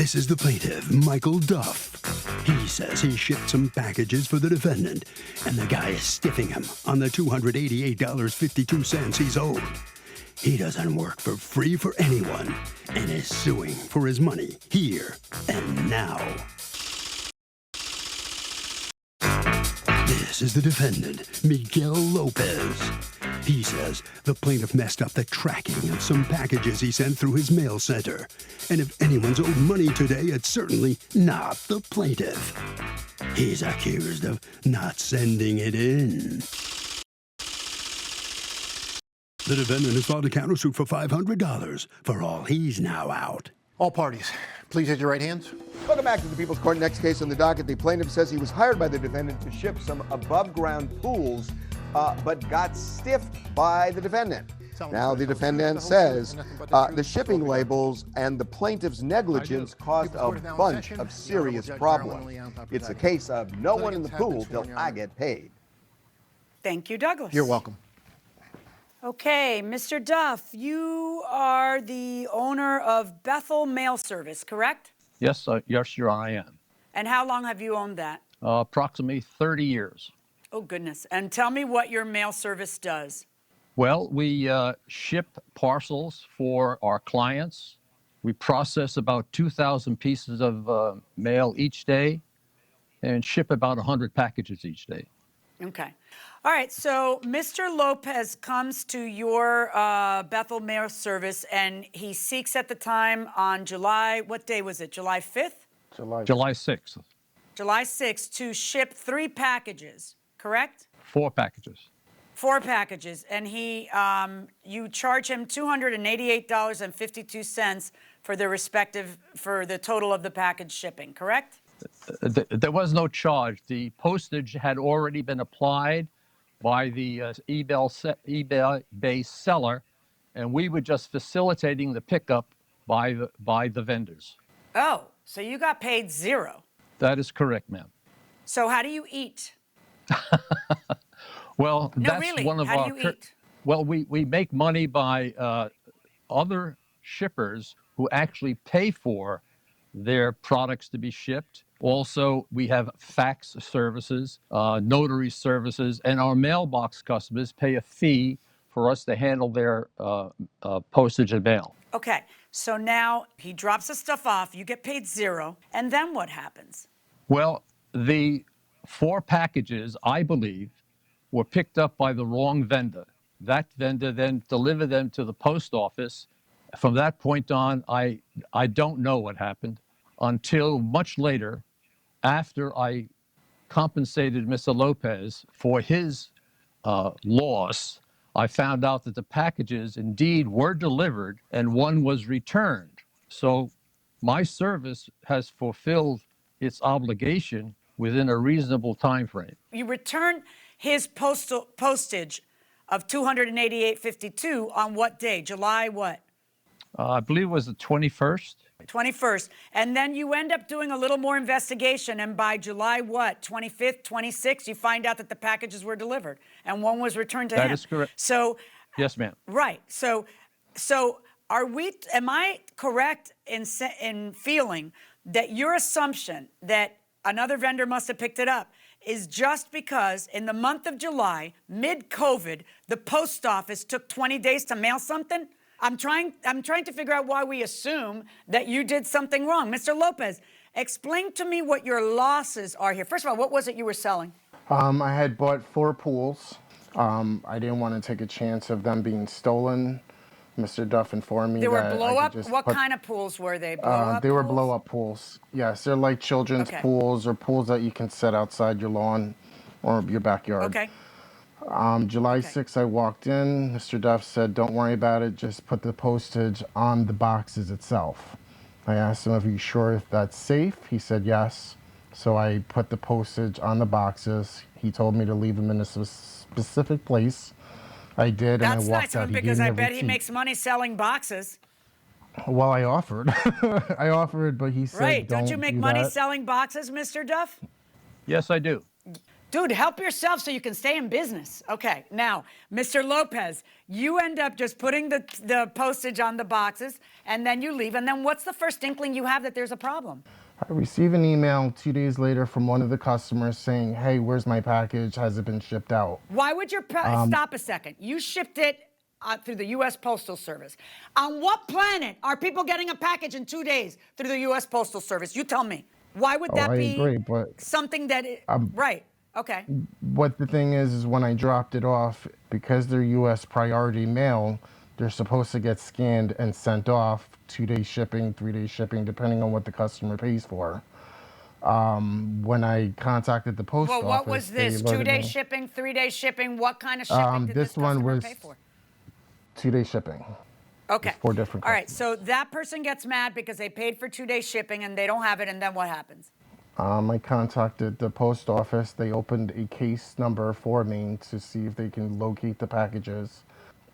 This is the plaintiff, Michael Duff. He says he shipped some packages for the defendant, and the guy is stiffing him on the $288.52 he's owed. He doesn't work for free for anyone, and is suing for his money here and now. This is the defendant, Miguel Lopez. He says the plaintiff messed up the tracking of some packages he sent through his mail center. And if anyone's owed money today, it's certainly not the plaintiff. He's accused of not sending it in. The defendant has filed a countersuit for $500 for all he's now out. All parties, please raise your right hands. Welcome back to the People's Court. Next case on the docket. The plaintiff says he was hired by the defendant to ship some above-ground pools, but got stiffed by the defendant. Now the defendant says the shipping labels and the plaintiff's negligence caused a bunch of serious problems. It's a case of no one in the pool till I get paid. Thank you, Douglas. You're welcome. Okay, Mr. Duff, you are the owner of Bethel Mail Service, correct? Yes, yes, Your Honor, I am. And how long have you owned that? Approximately 30 years. Oh, goodness. And tell me what your mail service does. Well, we ship parcels for our clients. We process about 2,000 pieces of mail each day and ship about 100 packages each day. Okay. All right. So Mr. Lopez comes to your Bethel Mail Service, and he seeks at the time on July, what day was it? July 5th? July 6th. July 6th to ship 3 packages, correct? 4 packages. 4 packages. And you charge him $288.52 for the total of the package shipping, correct? There was no charge. The postage had already been applied by the eBay-based seller, and we were just facilitating the pickup by the vendors. Oh, so you got paid 0. That is correct, ma'am. So how do you eat? Well, No, that's really. one of How our. do you eat? Well, we make money by other shippers who actually pay for their products to be shipped. Also, we have fax services, notary services, and our mailbox customers pay a fee for us to handle their postage and mail. Okay, so now he drops the stuff off, you get paid 0, and then what happens? Well, the 4 packages, I believe, were picked up by the wrong vendor. That vendor then delivered them to the post office. From that point on, I don't know what happened until much later, after I compensated Mr. Lopez for his loss. I found out that the packages indeed were delivered and one was returned. So my service has fulfilled its obligation within a reasonable time frame. You return his postage of $288.52 on what day? July what? I believe it was the 21st. 21st. And then you end up doing a little more investigation, and by July what? 25th, 26th, you find out that the packages were delivered and one was returned to him. That is correct. So, yes, ma'am. right. So am I correct in feeling that your assumption that another vendor must have picked it up is just because in the month of July, mid-COVID, the post office took 20 days to mail something? I'm trying to figure out why we assume that you did something wrong. Mr. Lopez, explain to me what your losses are here. First of all, what was it you were selling? I had bought 4 pools. I didn't want to take a chance of them being stolen. Mr. Duff informed me There were that blow-up? What kind of pools were they? Blow-up they were pools? blow-up pools. Yes, they're like children's pools or pools that you can set outside your lawn or your backyard. Okay. July 6th, I walked in. Mr. Duff said, "Don't worry about it. Just put the postage on the boxes itself." I asked him if he's sure if that's safe. He said yes. So I put the postage on the boxes. He told me to leave them in a specific place. I did, and I walked out. That's nice of him because I bet he makes money selling boxes. Well, I offered. I offered, but he said, Right. Don't you make money that. selling boxes, Mr. Duff? Yes, I do. Dude, help yourself so you can stay in business. Okay, now, Mr. Lopez, you end up just putting the postage on the boxes, and then you leave, and then what's the first inkling you have that there's a problem? I receive an email 2 days later from one of the customers saying, hey, where's my package? Has it been shipped out? Why would your, stop a second. You shipped it through the U.S. Postal Service. On what planet are people getting a package in 2 days through the U.S. Postal Service? You tell me. Why would that be agree, but something that, right, okay. What the thing is when I dropped it off, because they're U.S. priority mail, they're supposed to get scanned and sent off 2-day shipping, 3-day shipping, depending on what the customer pays for. When I contacted the post office, what was this? 2-day shipping, 3-day shipping? What kind of shipping did this customer pay for? 2-day shipping. Okay. 4 different customers. All right, so that person gets mad because they paid for 2-day shipping and they don't have it, and then what happens? I contacted the post office. They opened a case number for me to see if they can locate the packages.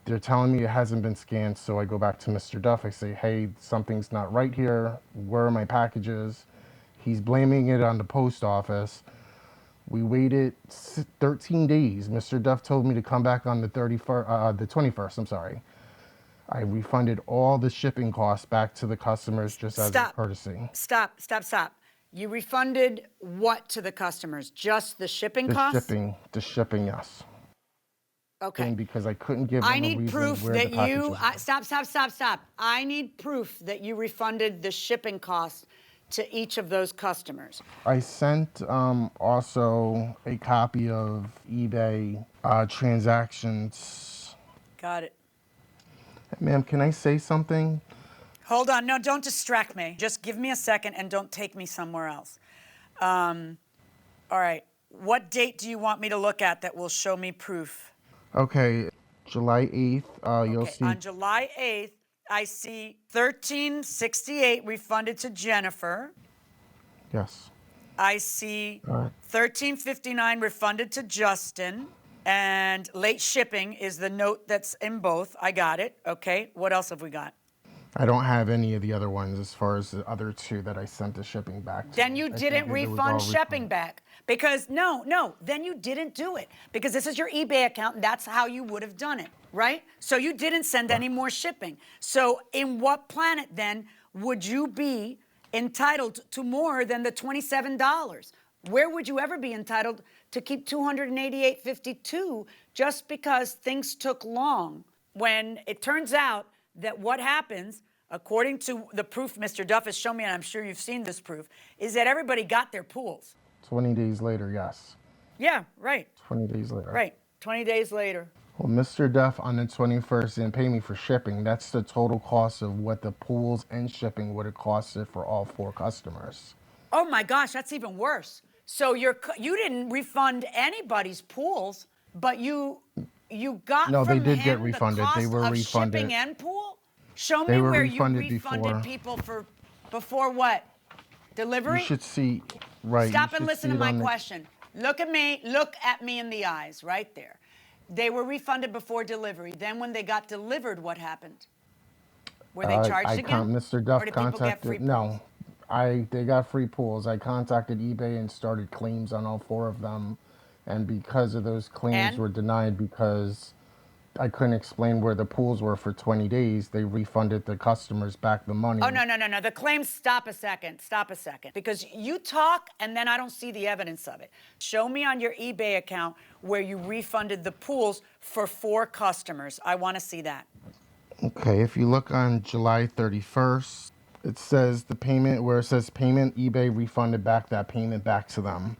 They're telling me it hasn't been scanned, so I go back to Mr. Duff. I say, hey, something's not right here. Where are my packages? He's blaming it on the post office. We waited 13 days. Mr. Duff told me to come back on the 21st, I'm sorry. I refunded all the shipping costs back to the customers just as a courtesy. Stop. You refunded what to the customers? Just the shipping costs? The shipping, yes. Okay. Because I couldn't give them I need proof that stop. I need proof that you refunded the shipping costs to each of those customers. I sent also a copy of eBay transactions. Got it. Ma'am, can I say something? Hold on. No, don't distract me. Just give me a second and don't take me somewhere else. All right. What date do you want me to look at that will show me proof? Okay, July 8th, you'll see. On July 8th, I see $13.68 refunded to Jennifer. Yes. I see $13.59 refunded to Justin. And late shipping is the note that's in both. I got it. Okay. What else have we got? I don't have any of the other ones as far as the other 2 that I sent the shipping back to. Then you didn't refund shipping back. Because, no, then you didn't do it. Because this is your eBay account, and that's how you would have done it, right? So you didn't send any more shipping. So in what planet, then, would you be entitled to more than the $27? Where would you ever be entitled to keep $288.52 just because things took long? When it turns out that what happens, according to the proof Mr. Duff has shown me, and I'm sure you've seen this proof, is that everybody got their pools. 20 days later, yes. Yeah, right. 20 days later. Right, 20 days later. Well, Mr. Duff on the 21st didn't pay me for shipping. That's the total cost of what the pools and shipping would have costed for all 4 customers. Oh my gosh, that's even worse. So you didn't refund anybody's pools, but you got no, from they did him get refunded. The cost they were of refunded. Shipping and pool? Show me where you refunded before. People for before what? Delivery? You should see, right. Stop and listen to my question. Look at me in the eyes right there. They were refunded before delivery. Then when they got delivered, what happened? Were they charged again? Mr. Duff or did people get free pools? No. They got free pools. I contacted eBay and started claims on all 4 of them. And because of those claims were denied because I couldn't explain where the pools were for 20 days, they refunded the customers back the money. Oh, no. The claims, stop a second. Because you talk and then I don't see the evidence of it. Show me on your eBay account where you refunded the pools for 4 customers. I want to see that. Okay, if you look on July 31st, it says the payment, where it says payment, eBay refunded back that payment back to them.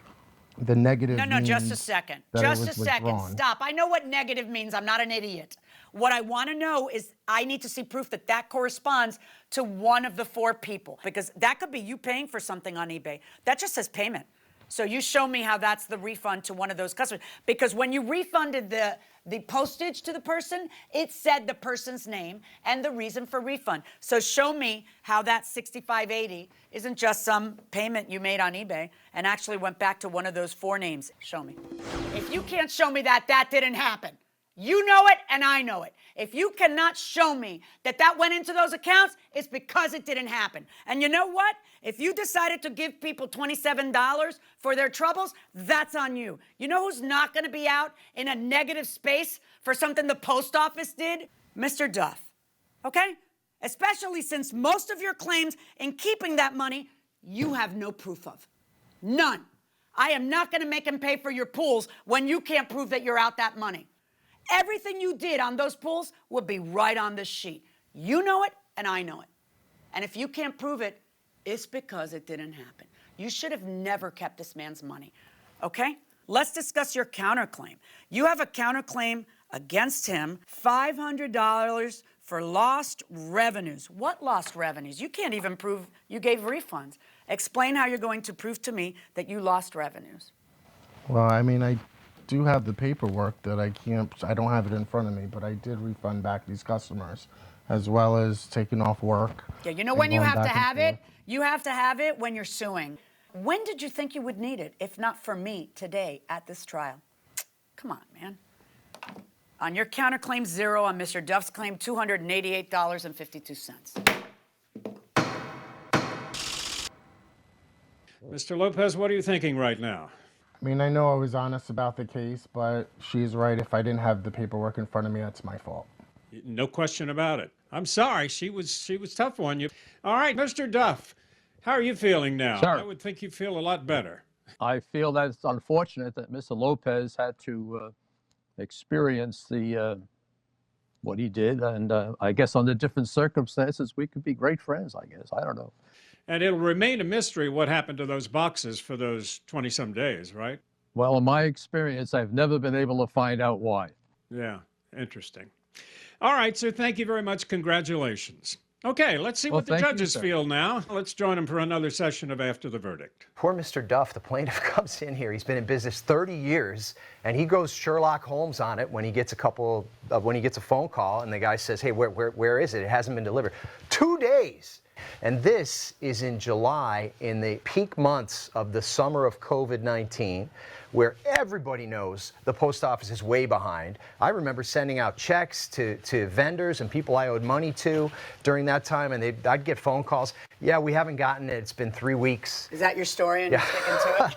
The negative No, just a second. Just a second. Withdrawn. Stop. I know what negative means. I'm not an idiot. What I want to know is I need to see proof that that corresponds to one of the 4 people. Because that could be you paying for something on eBay. That just says payment. So you show me how that's the refund to one of those customers. Because when you refunded the postage to the person, it said the person's name and the reason for refund. So show me how that $65.80 isn't just some payment you made on eBay and actually went back to one of those 4 names. Show me. If you can't show me that didn't happen, You know it, and I know it. If you cannot show me that that went into those accounts, it's because it didn't happen. And you know what? If you decided to give people $27 for their troubles, that's on you. You know who's not going to be out in a negative space for something the post office did? Mr. Duff, okay? Especially since most of your claims in keeping that money, you have no proof of. None. I am not going to make him pay for your pools when you can't prove that you're out that money. Everything you did on those pools will be right on this sheet. You know it, and I know it. And if you can't prove it, it's because it didn't happen. You should have never kept this man's money, okay? Let's discuss your counterclaim. You have a counterclaim against him, $500 for lost revenues. What lost revenues? You can't even prove you gave refunds. Explain how you're going to prove to me that you lost revenues. Well, I mean, I do have the paperwork that I don't have it in front of me, but I did refund back these customers, as well as taking off work. Yeah, you know when you have to have it? You have to have it when you're suing. When did you think you would need it, if not for me today at this trial? Come on, man. On your counterclaim 0, on Mr. Duff's claim, $288.52. Mr. Lopez, what are you thinking right now? I mean, I know I was honest about the case, but she's right. If I didn't have the paperwork in front of me, that's my fault. No question about it. I'm sorry. She was tough on you. All right, Mr. Duff, how are you feeling now? Sir. I would think you feel a lot better. I feel that it's unfortunate that Mr. Lopez had to experience what he did, and I guess under different circumstances we could be great friends. I guess I don't know. And it'll remain a mystery what happened to those boxes for those 20-some days, right? Well, in my experience, I've never been able to find out why. Yeah, interesting. All right, so thank you very much. Congratulations. Okay, let's see what the thank you, judges sir. feel now. Let's join them for another session of After the Verdict. Poor Mr. Duff, the plaintiff, comes in here. He's been in business 30 years, and he goes Sherlock Holmes on it when he gets a phone call, and the guy says, "Hey, where is it? It hasn't been delivered." 2 days. And this is in July, in the peak months of the summer of COVID-19, where everybody knows the post office is way behind. I remember sending out checks to vendors and people I owed money to during that time, and I'd get phone calls. "Yeah, we haven't gotten it. It's been 3 weeks." Is that your story and you're sticking to it?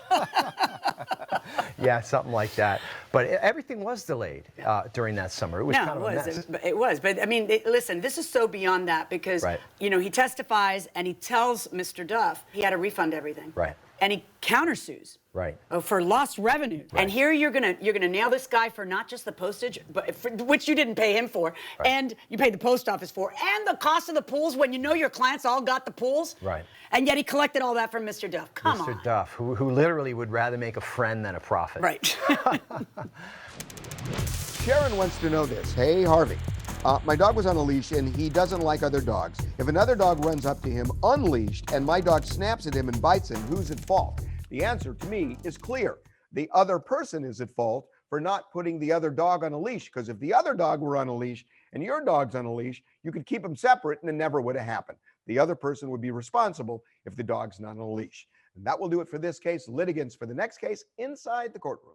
Yeah, something like that. But everything was delayed during that summer. It was kind of a mess. It was. But I mean, listen, this is so beyond that because, he testifies and he tells Mr. Duff he had to refund everything. Right. And he countersues. Right. For lost revenue. Right. And here you're gonna nail this guy for not just the postage, but which you didn't pay him for, and you paid the post office for, and the cost of the pools when you know your clients all got the pools. Right. And yet he collected all that from Mr. Duff. Come on. Mr. Duff, who literally would rather make a friend than a profit. Right. Sharon wants to know this. Hey, Harvey. My dog was on a leash and he doesn't like other dogs. If another dog runs up to him unleashed and my dog snaps at him and bites him, who's at fault? The answer to me is clear. The other person is at fault for not putting the other dog on a leash, because if the other dog were on a leash and your dog's on a leash, you could keep them separate and it never would have happened. The other person would be responsible if the dog's not on a leash. And that will do it for this case. Litigants for the next case inside the courtroom.